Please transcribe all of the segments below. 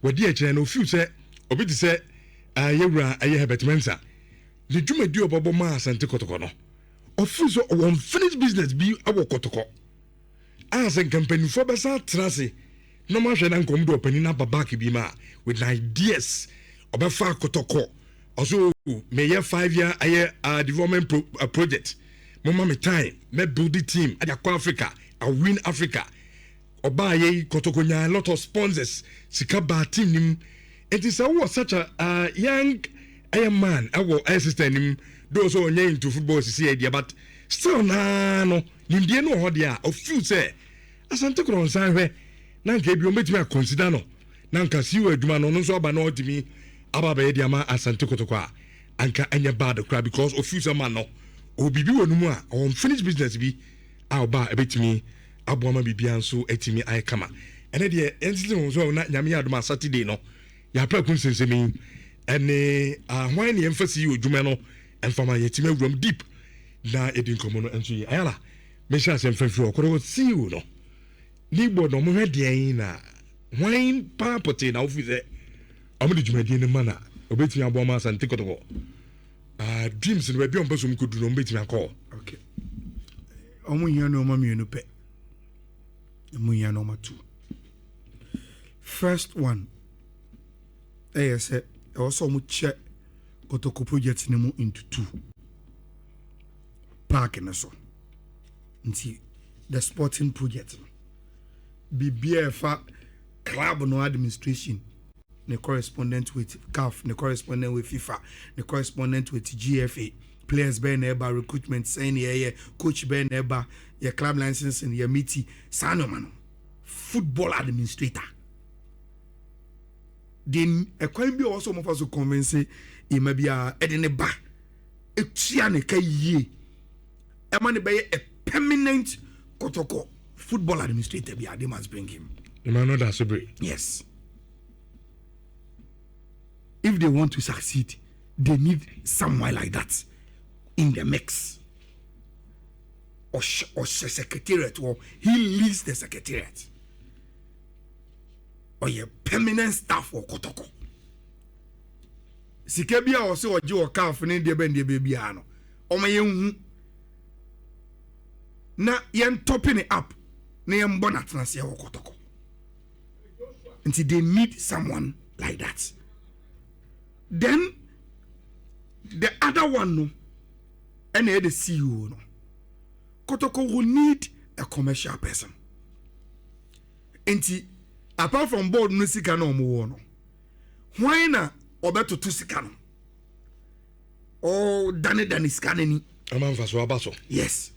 wadi a kyerɛ no few sɛ obi te sɛ yɛwura ɛyɛ Herbert Mensah the dwumadi ɔbɔbɔ ma Asante Kotoko no ɔfiri so unfinished business bi awɔ Kotoko sɛ nkampanifo bɛsa trase no ma hwɛ na nkom do opani na babak bi ma with ideas ɔbɛfa Kotoko also may 5 year development project mama me time me build the team at Africa I win Africa oba ye Kotoko nya a lot of sponsors sika ba team nim it is such a young man our assistant nim those who are into football see idea but still na no nimdie no ho dia of few say Asante Kotoko san hwe na nka bi o metimi consider no na nka si wa adwuma no no so aba na odimi aba ba ye dia ma Asante Kotoko a anka anya bad crowd because of few man no obibi wonu mu a on finish business bi a oba ebetimi aboama bibia nso etimi ay kama ene de entity so na nyame ya adoma Saturday no ya pra kun sensemi ene hwan ne emfasi odwuma no emfama yetimi awuram deep na edin komo no enso yi ayala me sha sem fanfiri okoro see you no ni bo no mo hwede na hwan pa pote na ofize amudi dwumadi ne mana obetimi aboama Asante Kotoko dreams no be on person could do no betimi akọ okay omo hia no ma mienu pe omo hia no ma two first one say also mo check Kotoko project ni mo into two park na so nti the sporting project BBF club no administration the correspondent with CAF, the correspondent with FIFA, the correspondent with GFA, players by neighbor, recruitment, saying yeah, coach by neighbor, your club license and your meeting, Sanoman, football administrator. Then a coin be also more to convince it may be a Edeneba, a Tiane Kaye, a man by a permanent Kotoko football administrator, they must bring him. The man know that's a break. Yes. If they want to succeed, they need someone like that in the mix. Or secretariat, or he leads the secretariat. Or a permanent staff for Kotoko. Sikebia also or Joe Calfin, the Bendy Babyano. Or my young. Na yen topping it up. Name Bonat Nasia Kotoko. Until they need someone like that. Then the other one no and the CEO no Kotoko will need a commercial person. Enti apart from board no sika no mo no why na obeto to sika no oh dani sika ni amanfa so abaso yes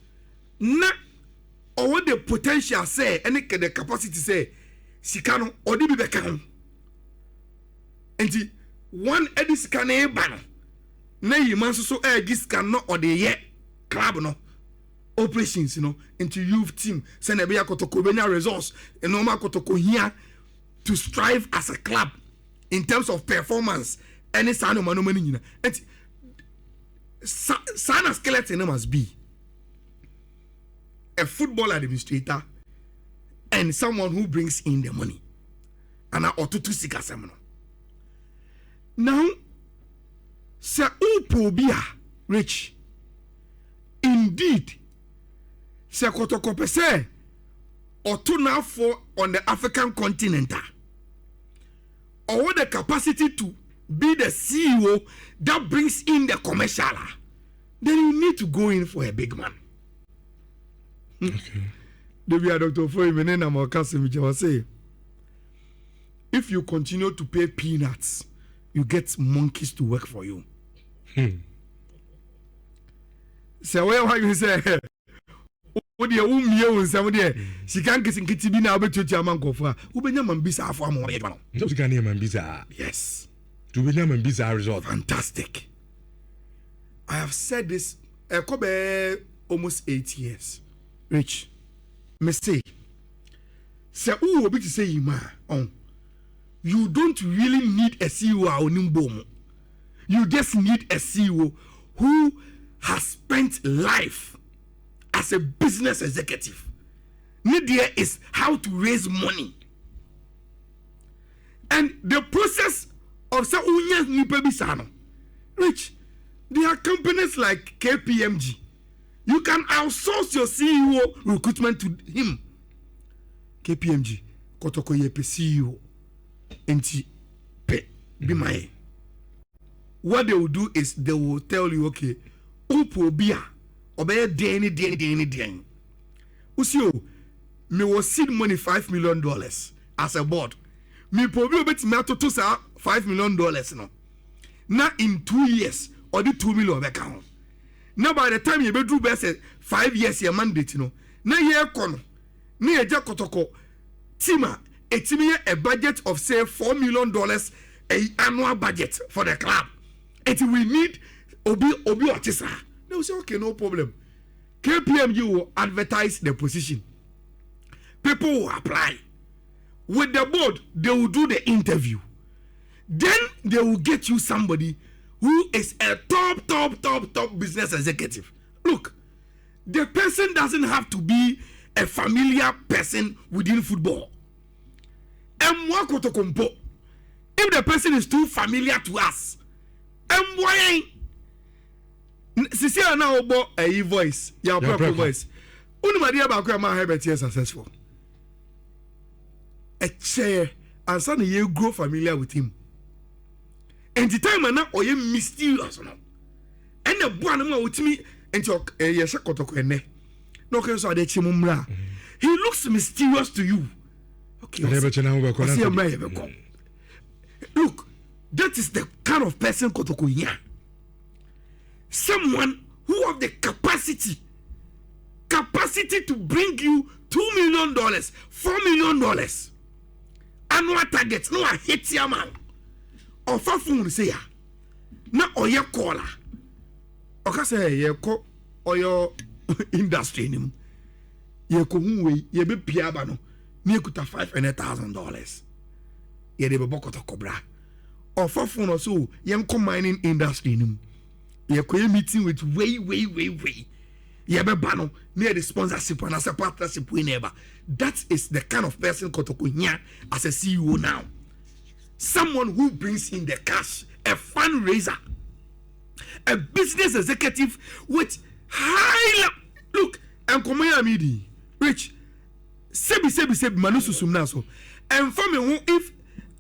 na or the potential say any the capacity say sika no odi bi beka ho enti one edis can a banner. Nay, you must so this cannot or the yet club no operations, into youth team, send a Kotoko resource, and no more Kotoko here to strive as a club in terms of performance. Any son of money, and son of skeleton must be a football administrator and someone who brings in the money. And I ought to seek a seminar. Now, Sir Upobia Rich. Indeed, Sir Kotoko Pese or two now for on the African continent. Or the capacity to be the CEO that brings in the commercial. Then you need to go in for a big man. Okay. Dr. Foy say, if you continue to pay peanuts, you get monkeys to work for you. So where you say, "Oh dear, somebody, she can't get in kitty now, but to man go for Ubenya Bisa for more." No, she can't hear Bisa. Yes, to Ubenya Bisa result. Fantastic. I have said this almost 8 years. Rich, mistake. Say, who will say ma on? You don't really need a CEO or you just need a CEO who has spent life as a business executive. Need there is how to raise money. And the process of sa unya nipa bisano. Rich, there are companies like KPMG. You can outsource your CEO recruitment to him. KPMG, Kotoko yepe CEO. Enti pe be my. What they will do is they will tell you, okay, upo bia obey deni. Usio, me was seed money $5 million as a board. Me probably bet me to $5 million no. Now in 2 years or the 2 million account. Now by the time you be do best 5 years your mandate no. Now year kono. Ni eja Kotoko tima a budget of say $4 million a annual budget for the club. It we need obi otisa. They will say okay, no problem. KPMG will advertise the position. People will apply. With the board, they will do the interview. Then they will get you somebody who is a top business executive. Look, the person doesn't have to be a familiar person within football. If the person is too familiar to us, Sisi na obo a voice, your proper voice. Unumadi about my habit here successful. A chair and suddenly you grow familiar with him. And the time now or you mysterious no. And the one with me and your Kotoko ene. No can so de chimumra. He looks mysterious to you. Okay. Look, that is the kind of person Kotoko here. Someone who have the capacity to bring you $2 million, $4 million annual target. No, I hate your man. Or for phone say ya. Na oye caller. Oka say ye ko oyo industry nim. Ye ko hunwe ye be piaba no. Ni ekuta $500,000. Ye de be bokota cobra. Or for phone also ye ko mining industry nim. Ye ko meeting with way. Ye be bano near the sponsorship and as a partnership we never. That is the kind of person Kotoko here as a CEO now. Someone who brings in the cash, a fundraiser, a business executive with high look and Komaya Midi, Rich, sebi manususum naso. And for me, if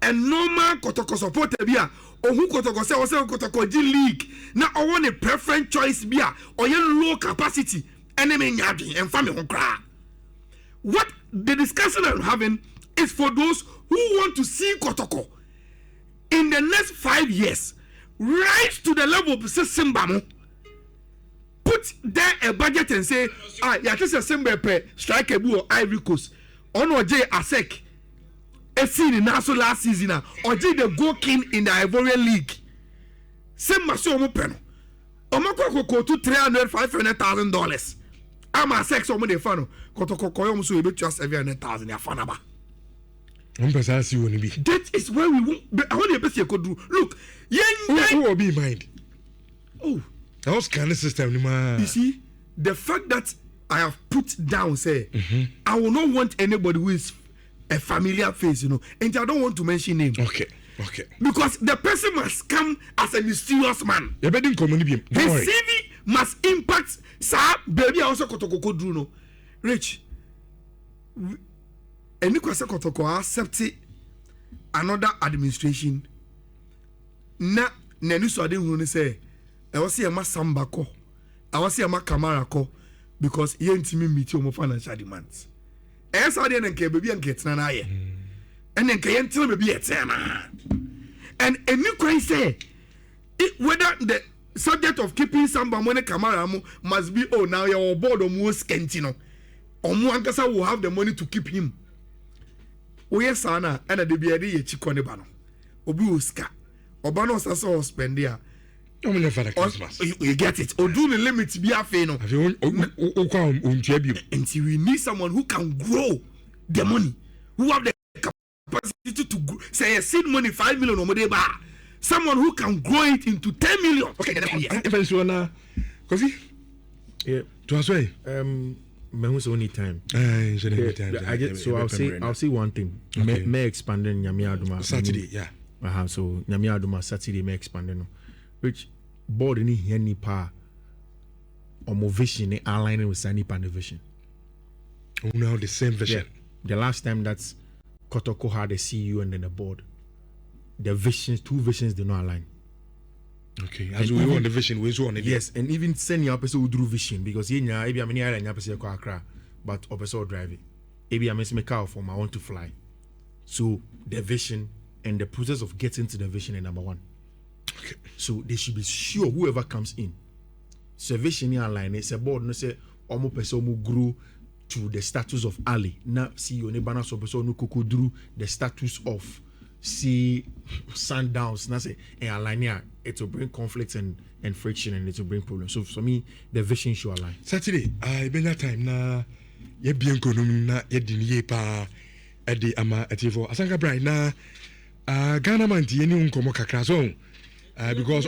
a normal Kotoko supporter bia or who Kotoko say or Kotoko G League now I want a preference choice bia or your low capacity enemy nyadi and family who cry. What the discussion I'm having is for those who want to see Kotoko in the next 5 years rise to the level of Simbamo. Put there a budget and say, yeah, this is a per strike a bull Ivory Coast. On or J Asek. A scene in Nassau last season, or did the go king in the Ivorian League. Same Masomo Peno. Omako go to $300,000-$500,000. I'm a sex on the funnel. Kotoko Koyom so you bet just $700,000 ya fanaba. That is where we want. I want to could do. Look, who will be mind? Oh, that was kind of system. You see, the fact that I have put down, say, I will not want anybody who is a familiar face, you know, and I don't want to mention name. Okay. Because the person must come as a mysterious man. His CV must impact. Sir, baby, I also Kotoko do no. Rich. Any question Kotoko accept another administration. Na nenu so ade hu say I was see ma samba ko. I was see ma camera ko because he ntimi meet your financial demands. Esa de nke baby nke tena na ye. And then can tell baby etena. And any question say whether the subject of keeping samba money camera must be now your board or more skentino. Or more ankasa will have the money to keep him. Oye sana and the biade ye chikone bano. Obi uska. Obano saso spend there. You get it. Or do the limits be a feno. Until we need someone who can grow the money, who have the capacity to grow, say a seed money 5 million or more bar. Someone who can grow it into 10 million. Okay, because yeah, to us way. who's only time. I'll say one thing. Okay. May expanding Nyame Adoma Saturday, yeah. So Nyame Adoma Saturday may expanding. Which board any here ni pa or more vision aligning with Sani Pan vision. Oh, now the same vision. Yeah. The last time that's Kotoko had a CEO and then a board. The visions, two visions did not align. Okay, as we on the vision, we on it. Yes, and even send your person who drew vision because you know, maybe I'm in Ayala and your person go Accra, but person drive it. Maybe I'm a car from I want to fly. So the vision and the process of getting to the vision is number one. Okay. So they should be sure whoever comes in. So vision in line, it's a board. No say almost person who grow to the status of Ali. Now see you nebana so person who could drew the status of see sundowns. Now say align here. It will bring conflicts and friction, and it will bring problems. So for me, the vision should align. Saturday, I been that time na ye bien konum na ye diniye pa edi ama etivo. Asanka bright na Ghana man ti ye ni unkomo kakra so because